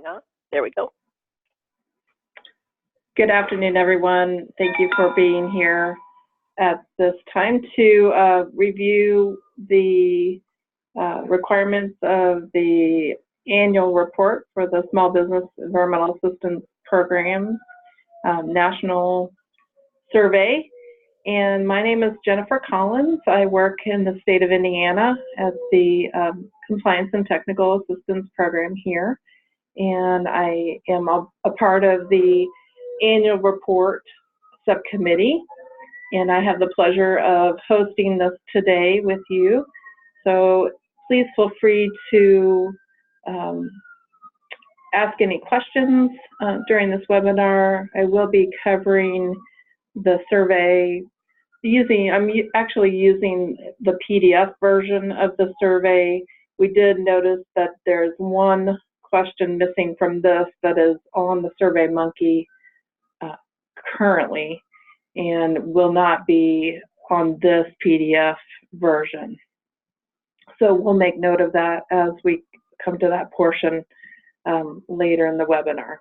on. There we go. Good afternoon, everyone. Thank you for being here at this time to review the requirements of the annual report for the Small Business Environmental Assistance Program National Survey. And my name is Jennifer Collins. I work in the state of Indiana at the Compliance and Technical Assistance Program here. And I am a part of the annual report subcommittee. And I have the pleasure of hosting this today with you. So please feel free to ask any questions during this webinar. I will be covering the survey I'm actually using the PDF version of the survey. We did notice that there's one question missing from this that is on the SurveyMonkey currently and will not be on this PDF version. So we'll make note of that as we come to that portion later in the webinar.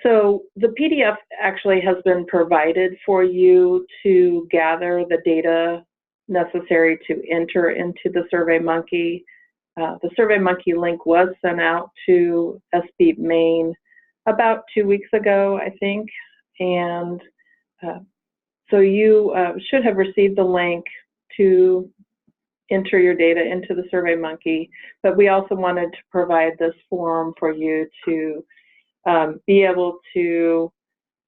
So the PDF actually has been provided for you to gather the data necessary to enter into the SurveyMonkey. The SurveyMonkey link was sent out to SBEAP Maine about 2 weeks ago, I think. And so you should have received the link to enter your data into the SurveyMonkey, but we also wanted to provide this form for you to be able to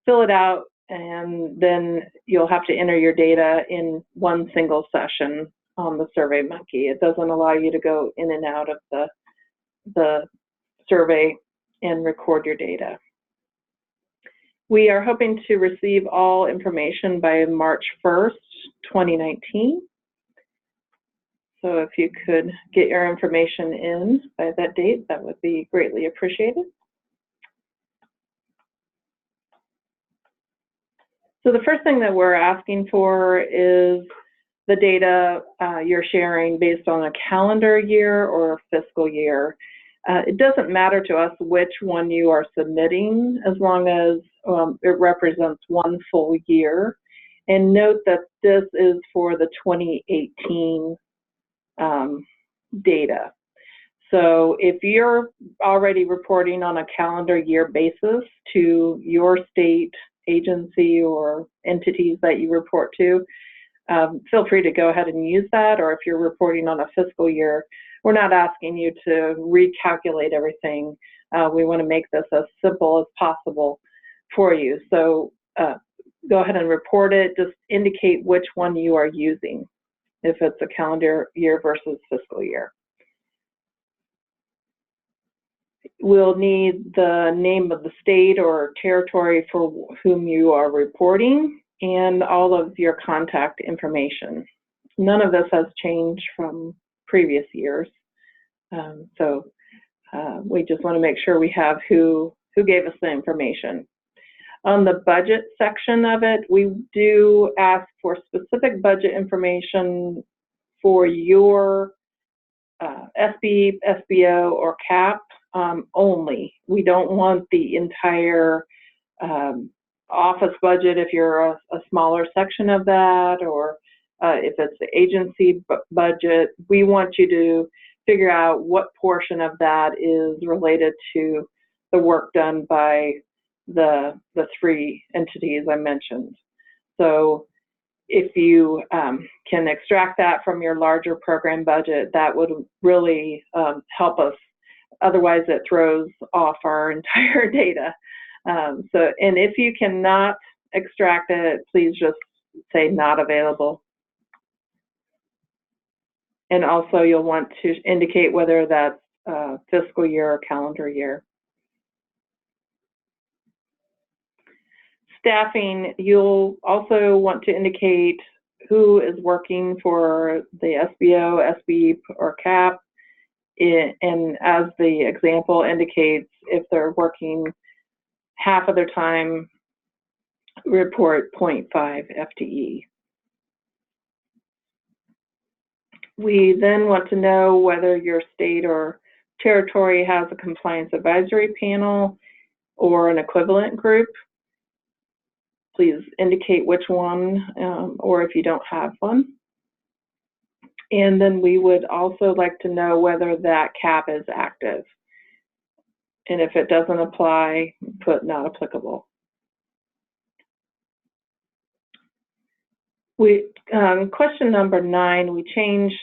fill it out, and then you'll have to enter your data in one single session on the SurveyMonkey. It doesn't allow you to go in and out of the survey and record your data. We are hoping to receive all information by March 1st, 2019. So if you could get your information in by that date, that would be greatly appreciated. So the first thing that we're asking for is the data you're sharing based on a calendar year or a fiscal year. It doesn't matter to us which one you are submitting as long as it represents one full year. And note that this is for the 2018 data. So if you're already reporting on a calendar year basis to your state agency or entities that you report to, feel free to go ahead and use that. Or if you're reporting on a fiscal year, we're not asking you to recalculate everything. We want to make this as simple as possible for you. So go ahead and report it. Just indicate which one you are using, if it's a calendar year versus fiscal year. We'll need the name of the state or territory for whom you are reporting and all of your contact information. None of this has changed from previous years. We just want to make sure we have who gave us the information. On the budget section of it, we do ask for specific budget information for your SBEAP, SBO, or CAP only. We don't want the entire office budget if you're a smaller section of that, or if it's the agency budget. We want you to figure out what portion of that is related to the work done by the three entities I mentioned. So if you can extract that from your larger program budget, that would really help us. Otherwise, it throws off our entire data. And if you cannot extract it, please just say not available. And also, you'll want to indicate whether that's fiscal year or calendar year. Staffing, you'll also want to indicate who is working for the SBO, SBEAP, or CAP. And as the example indicates, if they're working half of their time, report 0.5 FTE. We then want to know whether your state or territory has a compliance advisory panel or an equivalent group, please indicate which one, or if you don't have one. And then we would also like to know whether that cap is active. And if it doesn't apply, put not applicable. Question number 9, we changed,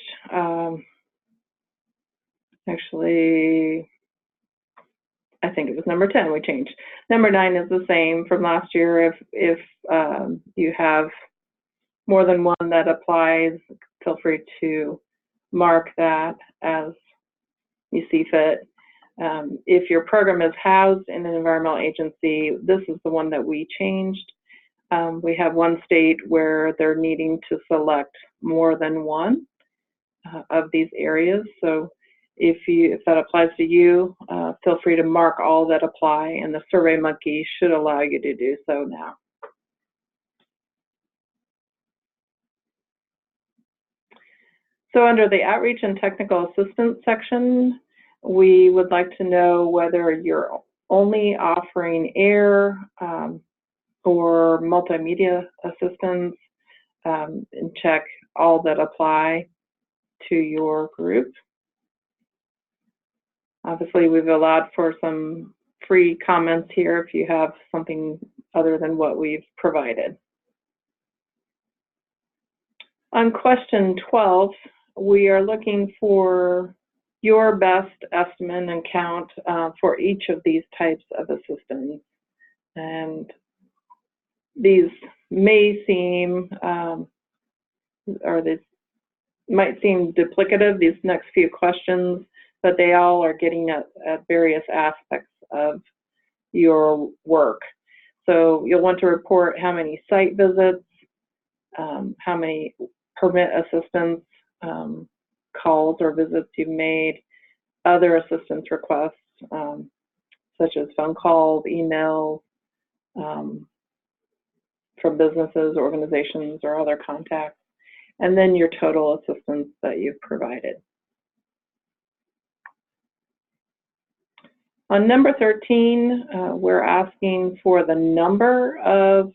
actually, I think it was number 10 we changed. Number 9 is the same from last year. If you have more than one that applies, feel free to mark that as you see fit. If your program is housed in an environmental agency, this is the one that we changed. We have one state where they're needing to select more than one of these areas. So if that applies to you, feel free to mark all that apply, and the SurveyMonkey should allow you to do so now. So under the Outreach and Technical Assistance section, we would like to know whether you're only offering air or multimedia assistance, and check all that apply to your group. Obviously, we've allowed for some free comments here if you have something other than what we've provided. On question 12, we are looking for your best estimate and count for each of these types of assistance. And these may seem, or this might seem duplicative, these next few questions, but they all are getting at various aspects of your work. So you'll want to report how many site visits, how many permit assistance calls or visits you've made, other assistance requests, such as phone calls, emails, from businesses, organizations, or other contacts, and then your total assistance that you've provided. On number 13, we're asking for the number of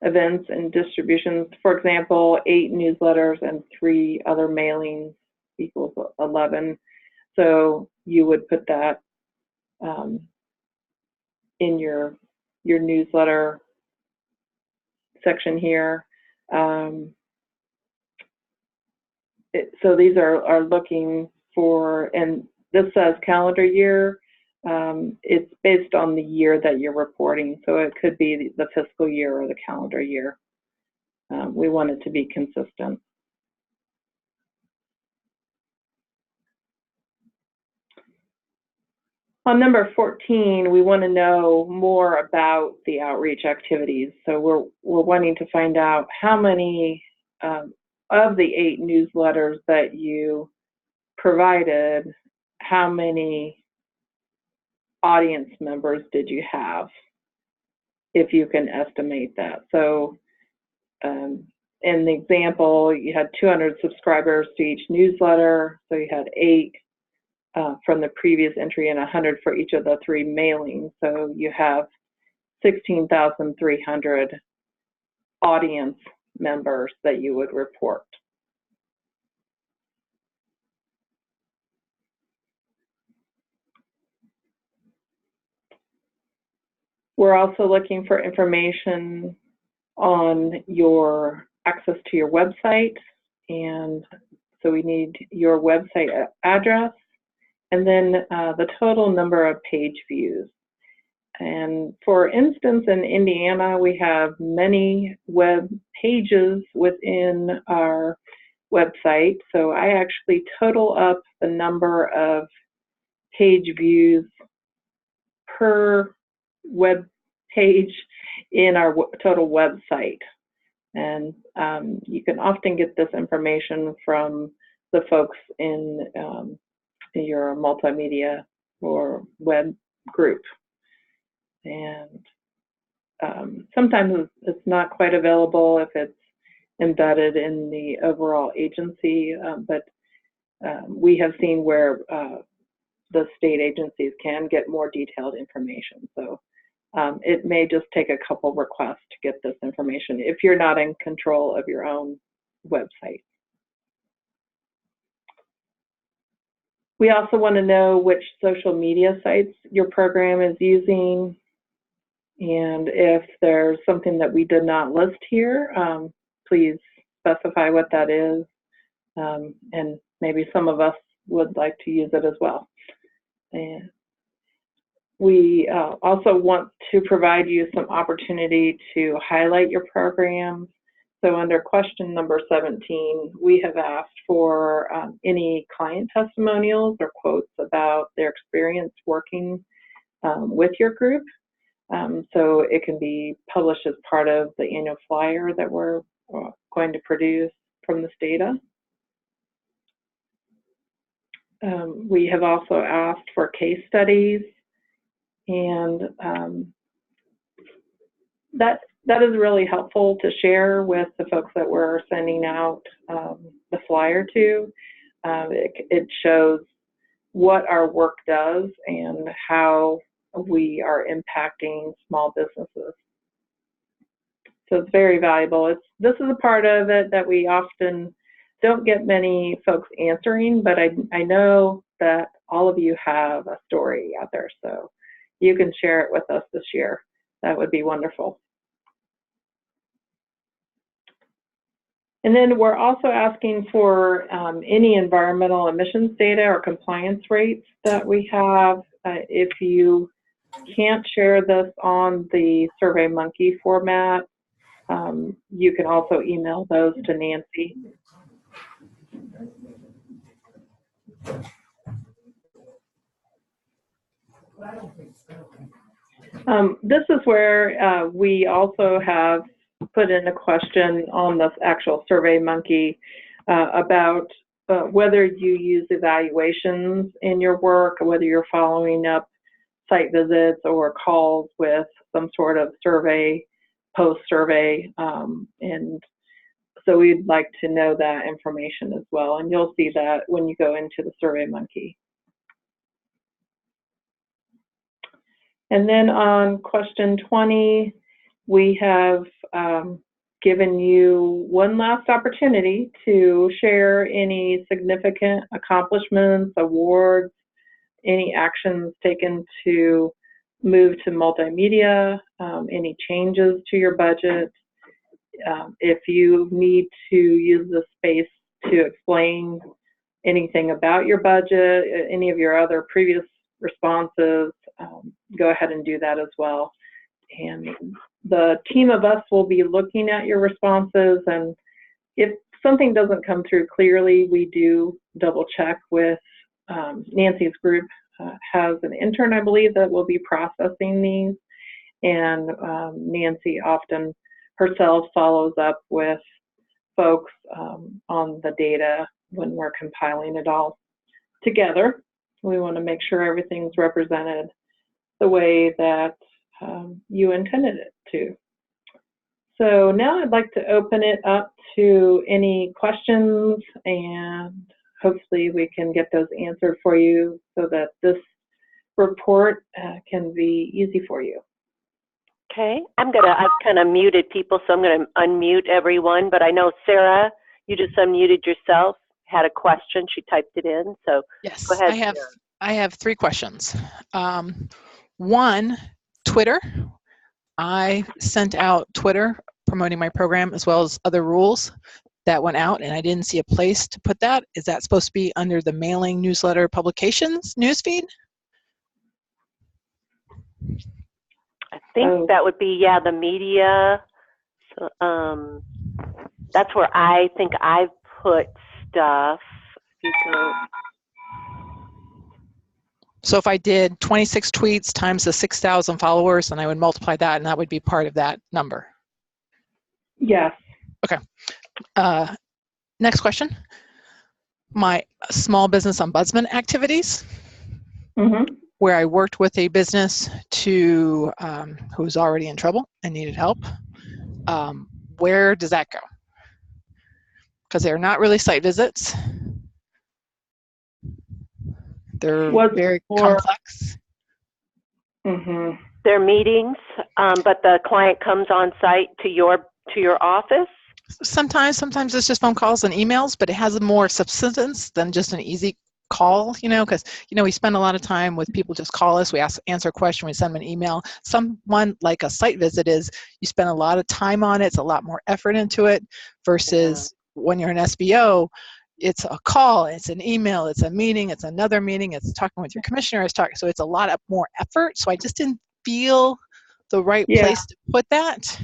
events and distributions. For example, 8 newsletters and 3 other mailings equals 11. So you would put that in your newsletter section here. So these are looking for, and this says calendar year. It's based on the year that you're reporting, so it could be the fiscal year or the calendar year. We want it to be consistent. On number 14, we want to know more about the outreach activities. So we're wanting to find out how many of the 8 newsletters that you provided, how many audience members did you have, if you can estimate that. So in the example, you had 200 subscribers to each newsletter, so you had 8 from the previous entry and 100 for each of the 3 mailings. So you have 16,300 audience members that you would report. We're also looking for information on your access to your website, and so we need your website address, and then the total number of page views. And for instance, in Indiana, we have many web pages within our website. So I actually total up the number of page views per web page in our total website. And you can often get this information from the folks in your multimedia or web group. And sometimes it's not quite available if it's embedded in the overall agency, but we have seen where the state agencies can get more detailed information. So it may just take a couple requests to get this information if you're not in control of your own website. We also want to know which social media sites your program is using, and if there's something that we did not list here, please specify what that is, and maybe some of us would like to use it as well. And we also want to provide you some opportunity to highlight your programs. So under question number 17, we have asked for any client testimonials or quotes about their experience working with your group. So it can be published as part of the annual flyer that we're going to produce from this data. We have also asked for case studies, and that is really helpful to share with the folks that we're sending out the flyer to. It shows what our work does and how we are impacting small businesses. So it's very valuable. This is a part of it that we often don't get many folks answering, but I know that all of you have a story out there, so you can share it with us this year. That would be wonderful. And then we're also asking for any environmental emissions data or compliance rates that we have. If you can't share this on the SurveyMonkey format, you can also email those to Nancy. This is where we also have put in a question on the actual SurveyMonkey about whether you use evaluations in your work, or whether you're following up site visits or calls with some sort of survey, post-survey, and so we'd like to know that information as well, and you'll see that when you go into the SurveyMonkey. And then on question 20, we have given you one last opportunity to share any significant accomplishments, awards, any actions taken to move to multimedia, any changes to your budget. If you need to use the space to explain anything about your budget, any of your other previous responses, go ahead and do that as well. And the team of us will be looking at your responses, and if something doesn't come through clearly, we do double check with Nancy's group. Has an intern, I believe, that will be processing these, and Nancy often herself follows up with folks on the data when we're compiling it all together. We want to make sure everything's represented the way that you intended it to. So now I'd like to open it up to any questions, and hopefully we can get those answered for you so that this report can be easy for you. Okay, I've kind of muted people, so I'm going to unmute everyone, but I know Sarah, you just unmuted yourself, had a question, she typed it in, so yes, go ahead. I have 3 questions. One, Twitter. I sent out Twitter promoting my program as well as other rules that went out, and I didn't see a place to put that. Is that supposed to be under the mailing, newsletter, publications, newsfeed? I think that would be, yeah, the media. So that's where I think I've put stuff. If you go. So if I did 26 tweets times the 6,000 followers, then I would multiply that, and that would be part of that number. Yes. Okay. Next question. My small business ombudsman activities, where I worked with a business who was already in trouble and needed help. Where does that go? Because they're not really site visits. They're Was very more- complex. Mhm. Their meetings, but the client comes on site to your office? Sometimes it's just phone calls and emails, but it has more substance than just an easy call, because, we spend a lot of time with people just call us, we answer a question, we send them an email. Someone like a site visit is, you spend a lot of time on it, it's a lot more effort into it, versus when you're an SBO, it's a call, it's an email, it's a meeting, it's another meeting, it's talking with your commissioner, so it's a lot of more effort. So I just didn't feel the right place to put that.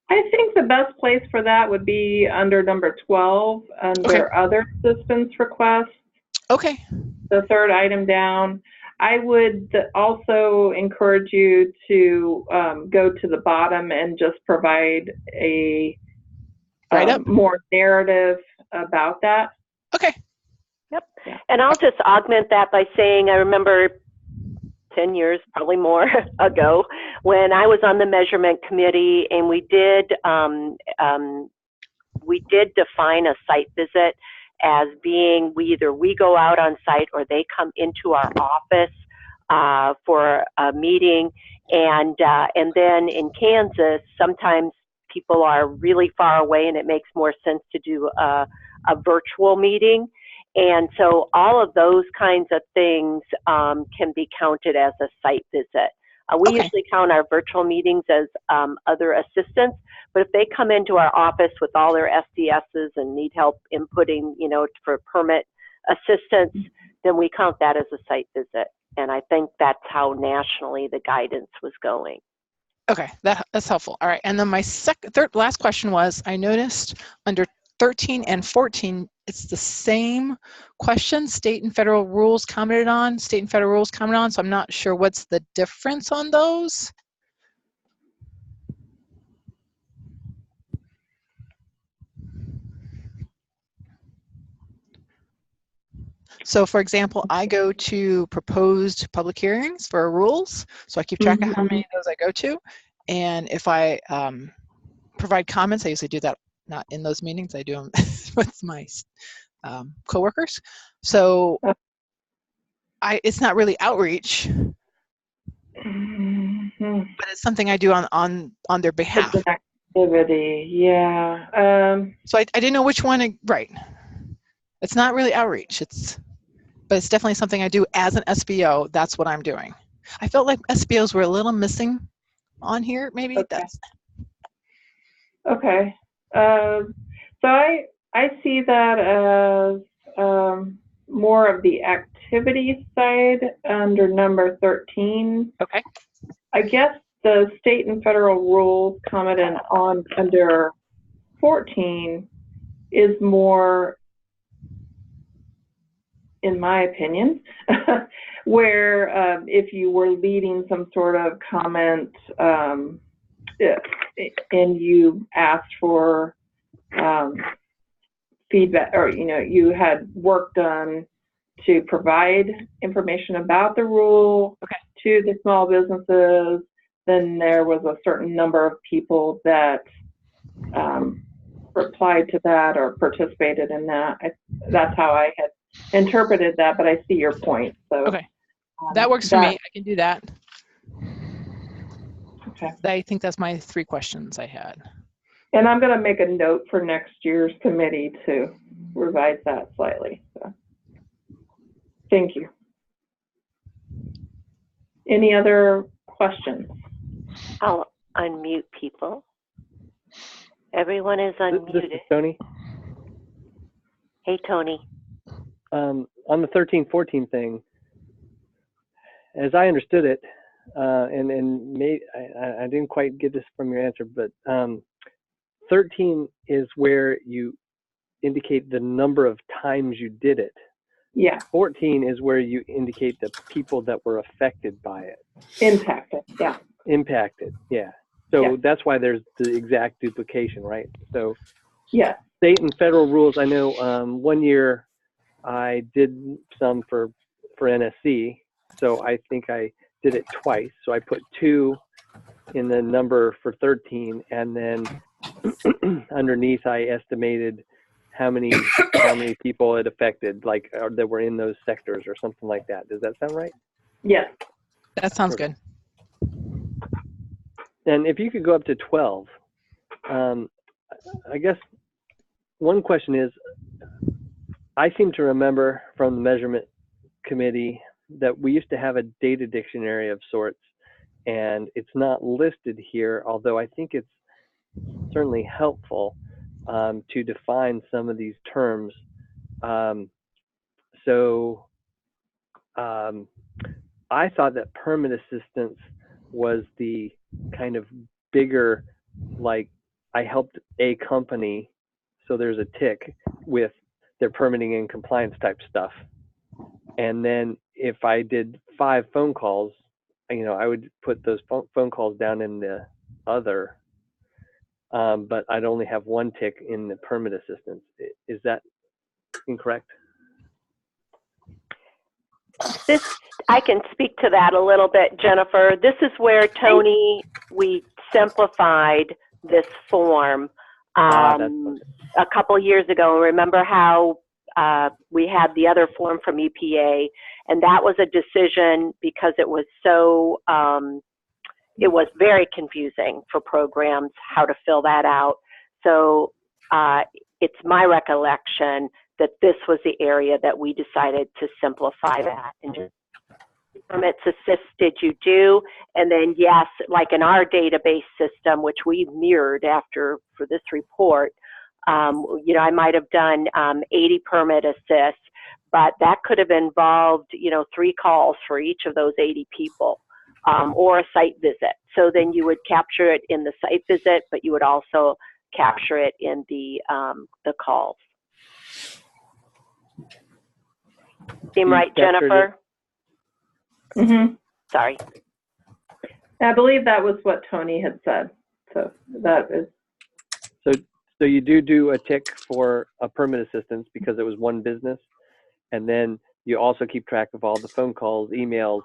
I think the best place for that would be under number 12, under other assistance requests. Okay. The third item down. I would also encourage you to go to the bottom and just provide a more narrative about that. Okay. Yep. And I'll just augment that by saying, I remember 10 years, probably more ago, when I was on the measurement committee, and we did define a site visit as being we go out on site or they come into our office for a meeting, and then in Kansas, sometimes people are really far away, and it makes more sense to do a virtual meeting. And so all of those kinds of things can be counted as a site visit. We usually count our virtual meetings as other assistance, but if they come into our office with all their SDSs and need help inputting, for permit assistance, then we count that as a site visit. And I think that's how nationally the guidance was going. Okay, that's helpful. All right, and then my last question was, I noticed under 13 and 14, it's the same question, state and federal rules commented on, so I'm not sure what's the difference on those. So for example, I go to proposed public hearings for rules, so I keep track of how many of those I go to, and if I provide comments, I usually do that not in those meetings, I do them with my coworkers. So it's not really outreach, but it's something I do on their behalf. It's an activity, yeah. So I didn't know which one, right. It's not really outreach, but it's definitely something I do as an SBO. That's what I'm doing. I felt like SBOs were a little missing on here, maybe. Okay. So I see that as more of the activity side under number 13. Okay. I guess the state and federal rules commented on under 14 is more, in my opinion, where if you were leading some sort of comment and you asked for feedback, or you had work done to provide information about the rule to the small businesses, then there was a certain number of people that replied to that or participated in that. That's how I had interpreted that, but I see your point. So that works for me. I can do that. Okay. I think that's my 3 questions I had. And I'm going to make a note for next year's committee to revise that slightly. So. Thank you. Any other questions? I'll unmute people. Everyone is unmuted. This is Tony. Hey, Tony. On the 13-14 thing, as I understood it, and I didn't quite get this from your answer, but 13 is where you indicate the number of times you did it. Yeah. 14 is where you indicate the people that were affected by it. Impacted, yeah. Impacted, yeah. So that's why there's the exact duplication, right? So yeah. State and federal rules, I know one year I did some for NSC, so I think I did it twice. So I put 2 in the number for 13, and then underneath I estimated how many people it affected, like that were in those sectors or something like that. Does that sound right? Yes. That sounds good. And if you could go up to 12, I guess one question is, I seem to remember from the measurement committee that we used to have a data dictionary of sorts, and it's not listed here, although I think it's certainly helpful to define some of these terms. I thought that permit assistance was the kind of bigger, like I helped a company, so there's a tick with their permitting and compliance type stuff. And then if I did 5 phone calls, you know, I would put those phone calls down in the other, but I'd only have 1 tick in the permit assistance. Is that incorrect? I can speak to that a little bit, Jennifer. This is where, Tony, we simplified this form a couple years ago. Remember how we had the other form from EPA, and that was a decision because it was so, it was very confusing for programs how to fill that out. So it's my recollection that this was the area that we decided to simplify that. And just permits assist did you do? And then yes, like in our database system, which we mirrored after for this report, you know, I might have done 80 permit assists, but that could have involved, you know, 3 calls for each of those 80 people, or a site visit. So then you would capture it in the site visit, but you would also capture it in the calls. Seem right, Jennifer? Mm-hmm. Sorry. I believe that was what Tony had said. So that is. So you do a tick for a permit assistance because it was 1 business, and then you also keep track of all the phone calls, emails,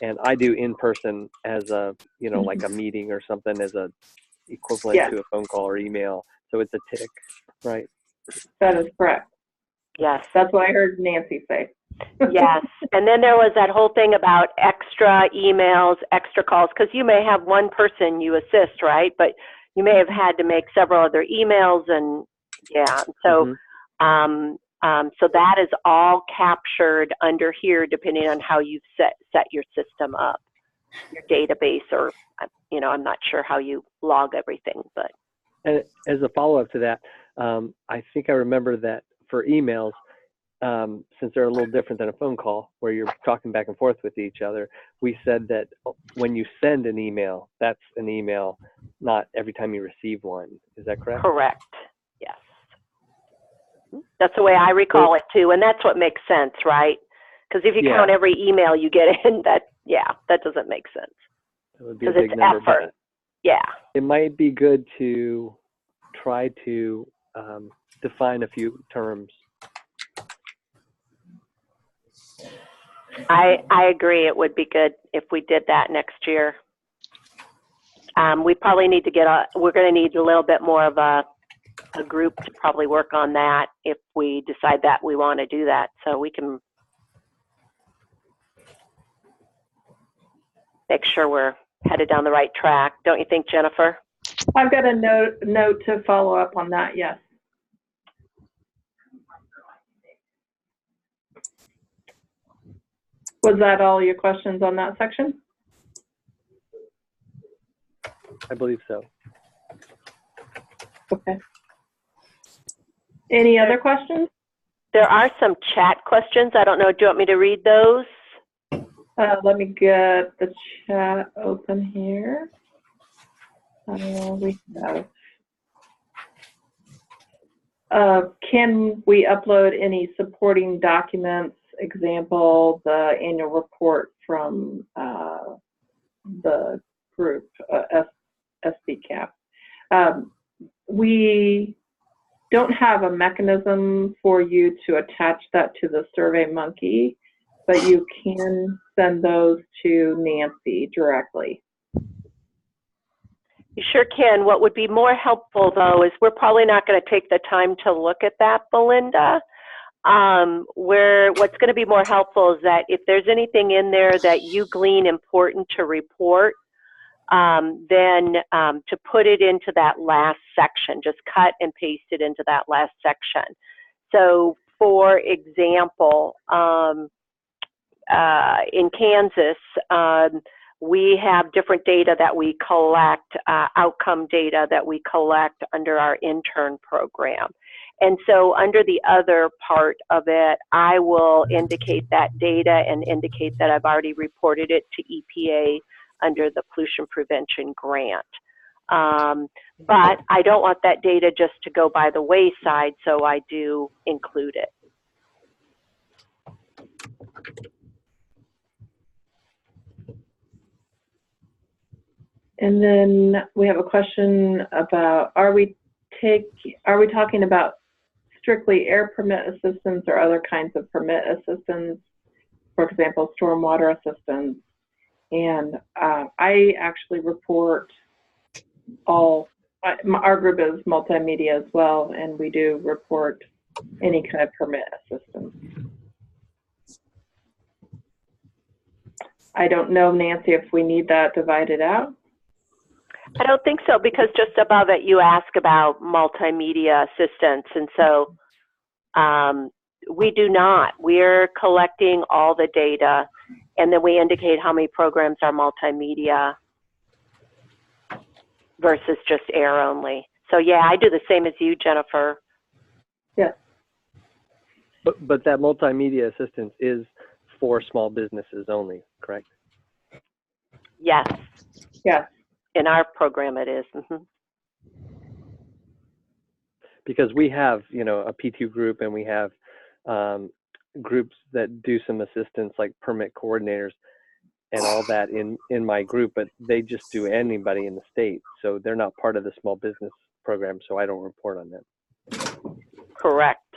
and I do in person as a, you know, like a meeting or something as a equivalent to a phone call or email. So it's a tick, right? That is correct. Yes. That's what I heard Nancy say. Yes. And then there was that whole thing about extra emails, extra calls, because you may have 1 person you assist, right? But you may have had to make several other emails, and yeah. So, so that is all captured under here, depending on how you've set your system up, your database, or, you know, I'm not sure how you log everything, but. And as a follow-up to that, I think I remember that for emails, since they're a little different than a phone call where you're talking back and forth with each other, we said that when you send an email, that's an email, not every time you receive one. Is that correct? Correct. Yes. That's the way I recall it too, and that's what makes sense, right? Because if you count every email you get in, that doesn't make sense. That would be a big number. Effort. Yeah. It might be good to try to define a few terms. I agree. It would be good if we did that next year. We probably need to we're going to need a little bit more of a group to probably work on that if we decide that we want to do that. So we can make sure we're headed down the right track. Don't you think, Jennifer? I've got a note to follow up on that, yes. Was that all your questions on that section? I believe so. Okay. Any other questions? There are some chat questions. I don't know. Do you want me to read those? Let me get the chat open here. We have. Can we upload any supporting documents? Example, the annual report from the group, SBEAP. We don't have a mechanism for you to attach that to the SurveyMonkey, but you can send those to Nancy directly. You sure can. What would be more helpful, though, is we're probably not going to take the time to look at that, Belinda. What's going to be more helpful is that if there's anything in there that you glean important to report, then to put it into that last section, just cut and paste it into that last section. So, for example, in Kansas, we have different data that we collect, outcome data that we collect under our intern program. And so under the other part of it, I will indicate that data and indicate that I've already reported it to EPA under the pollution prevention grant. But I don't want that data just to go by the wayside, so I do include it. And then we have a question about, are we talking about strictly air permit assistance or other kinds of permit assistance, for example, stormwater assistance? And I actually report our group is multimedia as well, and we do report any kind of permit assistance. I don't know, Nancy, if we need that divided out. I don't think so, because just above it you ask about multimedia assistance, and so we do not. We're collecting all the data, and then we indicate how many programs are multimedia versus just air only. So yeah, I do the same as you, Jennifer. Yeah. But that multimedia assistance is for small businesses only, correct? Yes. Yes. In our program it is. Mm-hmm. Because we have, you know, a P2 group, and we have groups that do some assistance like permit coordinators and all that in my group, but they just do anybody in the state. So they're not part of the small business program, so I don't report on them. Correct.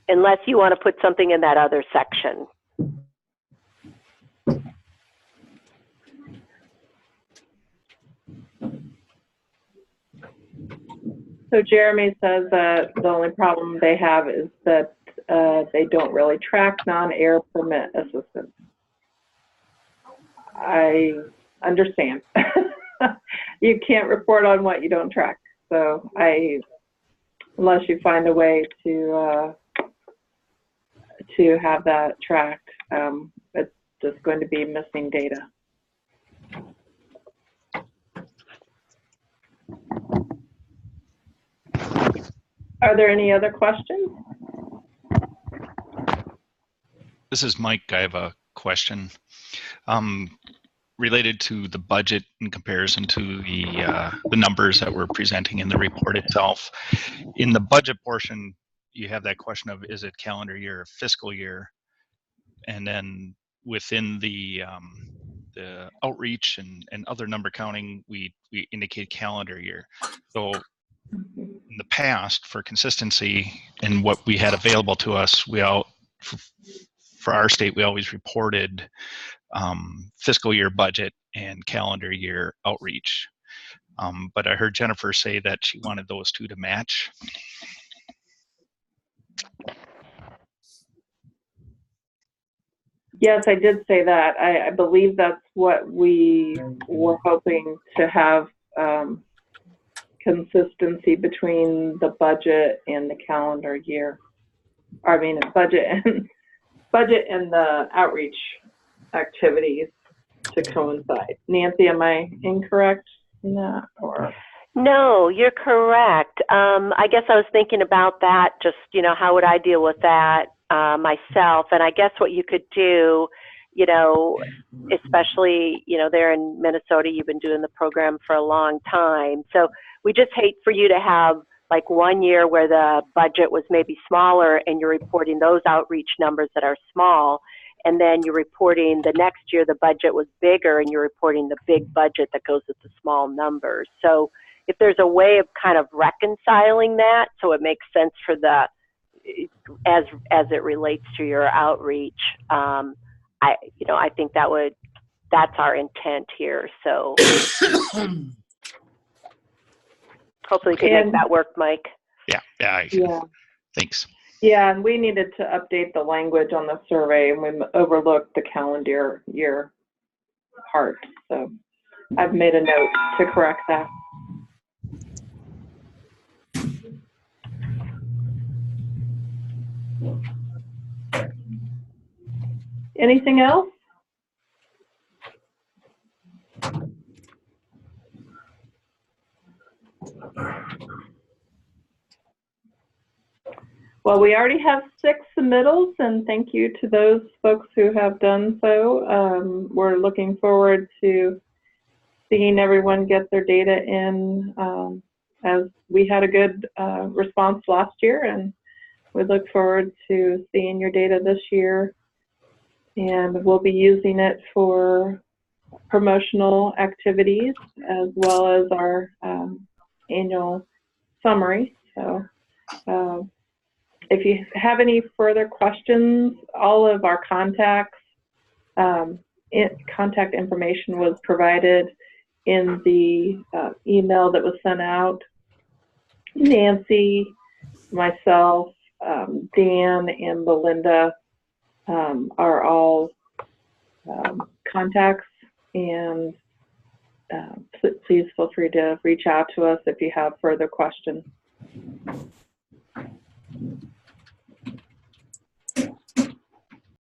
Unless you want to put something in that other section. So Jeremy says that the only problem they have is that they don't really track non-air permit assistance. I understand. You can't report on what you don't track. So unless you find a way to have that tracked, it's just going to be missing data. Are there any other questions? This is Mike. I have a question related to the budget in comparison to the numbers that we're presenting in the report itself. In the budget portion, you have that question of, is it calendar year or fiscal year? And then within the outreach and other number counting, we indicate calendar year. So in the past, for consistency and what we had available to us, for our state, we always reported fiscal year budget and calendar year outreach. But I heard Jennifer say that she wanted those two to match. Yes, I did say that. I believe that's what we were hoping to have, consistency between the budget and the calendar year. I mean, budget and the outreach activities to coincide. Nancy, am I incorrect in that, or? No, you're correct. I guess I was thinking about that, just, you know, how would I deal with that myself? And I guess what you could do, you know, especially, you know, there in Minnesota, you've been doing the program for a long time. So we just hate for you to have like 1 year where the budget was maybe smaller and you're reporting those outreach numbers that are small, and then you're reporting the next year the budget was bigger and you're reporting the big budget that goes with the small numbers. So if there's a way of kind of reconciling that so it makes sense for the, as it relates to your outreach, I think that would that's our intent here. So hopefully we can make that work, Mike. Yeah, Yeah. Thanks. Yeah, and we needed to update the language on the survey, and we overlooked the calendar year part. So I've made a note to correct that. Anything else? Well, we already have 6 submittals, and thank you to those folks who have done so. We're looking forward to seeing everyone get their data in, as we had a good response last year, and we look forward to seeing your data this year. And we'll be using it for promotional activities as well as our annual summary. So if you have any further questions, all of our contact information was provided in the email that was sent out. Nancy, myself, Dan, and Belinda are all contacts, and please feel free to reach out to us if you have further questions.